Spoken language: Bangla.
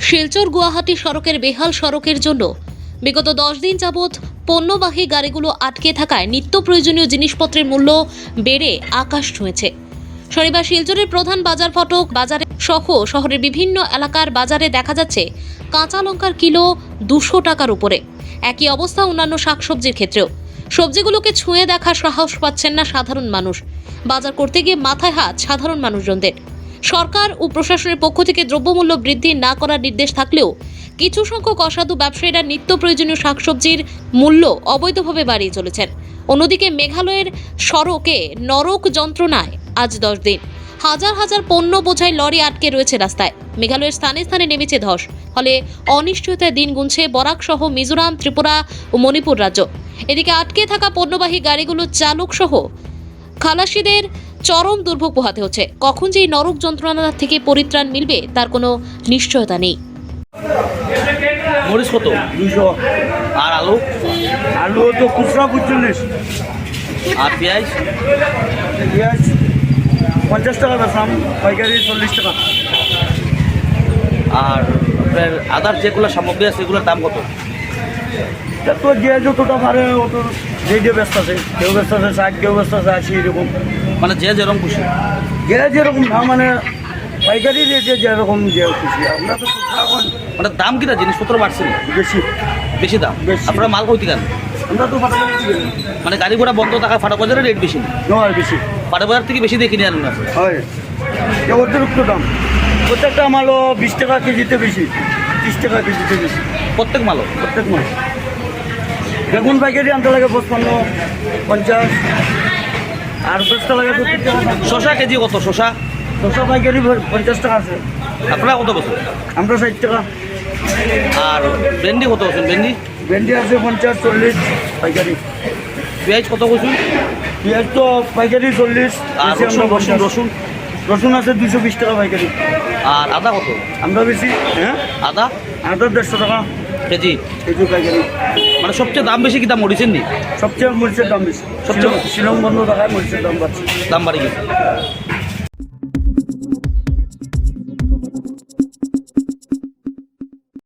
শিলচর গুয়াহাটি সড়কের বেহাল সড়কের জন্য বিগত 10 দিন যাবৎ পণ্যবাহী গাড়িগুলো আটকে থাকায় নিত্য প্রয়োজনীয় জিনিসপত্রের মূল্য বেড়ে আকাশ ছুঁয়েছে। শনিবার শিলচরের প্রধান বাজার ফটক বাজারে সহ শহরের বিভিন্ন এলাকার বাজারে দেখা যাচ্ছে কাঁচা লঙ্কার কিলো 200 টাকার উপরে। একই অবস্থা অন্যান্য শাকসবজির ক্ষেত্রেও। সবজিগুলোকে ছুঁয়ে দেখার সাহস পাচ্ছেন না সাধারণ মানুষ। বাজার করতে গিয়ে মাথায় হাত সাধারণ মানুষজনদের। সরকার ও প্রশাসনের পক্ষ থেকে দ্রব্যমূল্য বৃদ্ধি না করার নির্দেশ থাকলেও কিছু সংখ্যক অসাধু ব্যবসায়ীরা নিত্য প্রয়োজনীয় শাকসবজির মূল্য অবৈধভাবে বাড়িয়ে চলেছেন। অন্যদিকে মেঘালয়ের সড়কে নরক যন্ত্রণায় আজ 10 দিন হাজার হাজার পণ্য বোঝাই লরি আটকে রয়েছে রাস্তায়। মেঘালয়ের স্থানে স্থানে নেমেছে ধস, ফলে অনিশ্চয়তায় দিন গুনছে বরাক সহ মিজোরাম, ত্রিপুরা ও মণিপুর রাজ্য। এদিকে আটকে থাকা পণ্যবাহী গাড়িগুলোর চালক সহ খালাসিদের চরম দুর্ভোগ পোহাতে হচ্ছে। কখন যে এই নরক যন্ত্রণা থেকে পরিত্রাণ মিলবে তার কোনো নিশ্চয়তা নেই। মরিচ কত? 200। আর আলু? আলু তো খুচরা 45। আর পেঁয়াজ? পেঁয়াজ 50 টাকা বেচাম, পাইকারি 40 টাকা। আর আপনার আদার যেগুলো সামগ্রী আছে সেগুলোর দাম কত? তা তো যে যতটা পারে অত যে ব্যস্ত আছে, কেউ ব্যস্ত আছে 60, কেউ ব্যস্ত আছে 80, এরকম। মানে যে যেরকম খুশি। যে যেরকম না, মানে পাইকারি রেটে যেরকম যে খুশি। আমরা তো খুচরা এখন মানে দাম কিনা জিনিসপত্র বাড়ছে না? বেশি বেশি দাম। বেশি। আপনারা মাল কইতে কেন? আমরা তো পাইকারি দিই মানে গাড়ি ঘোড়া বন্ধ থাকা ফাটা বাজারের রেট বেশি না? নয়, বেশি ফাটা বাজার থেকে বেশি দিয়ে কিনে আনুন আপনারা। হয়। এ অতিরিক্ত দাম। প্রত্যেকটা মালও 20 টাকা কেজিতে বেশি, 30 টাকা কেজিতে বেশি, প্রত্যেক মালও? প্রত্যেক মাল। বেগুন পাইকারি আনতে লাগে 55, 50, আর বেচতে লাগে 70 টাকা। শশা কেজি কত? শশা শসা পাইকারি 50 টাকা আছে, আপনারা কত বছর? আমরা 60 টাকা। আর ভেন্ডি কত বছর? ভেন্ডি ভেন্ডি আছে 50, 40 পাইকারি। পেঁয়াজ কত বছর? পেঁয়াজ তো পাইকারি 40। আর বেশি রসুন? আমরা রসুন 50। রসুন রসুন আছে 220 টাকা পাইকারি। আর আদা কত? আমরা বেশি, হ্যাঁ, আদা আদা 150 টাকা কেজি। কেজি পাইকারি। মানে সবচেয়ে দাম বেশি কি দাম মরিচের নি? সবচেয়ে মরিচের দাম বেশি। সবচেয়ে শিলং বন্ধ থাকায় মরিচের দাম বাড়ছে। দাম বাড়ি গেছে।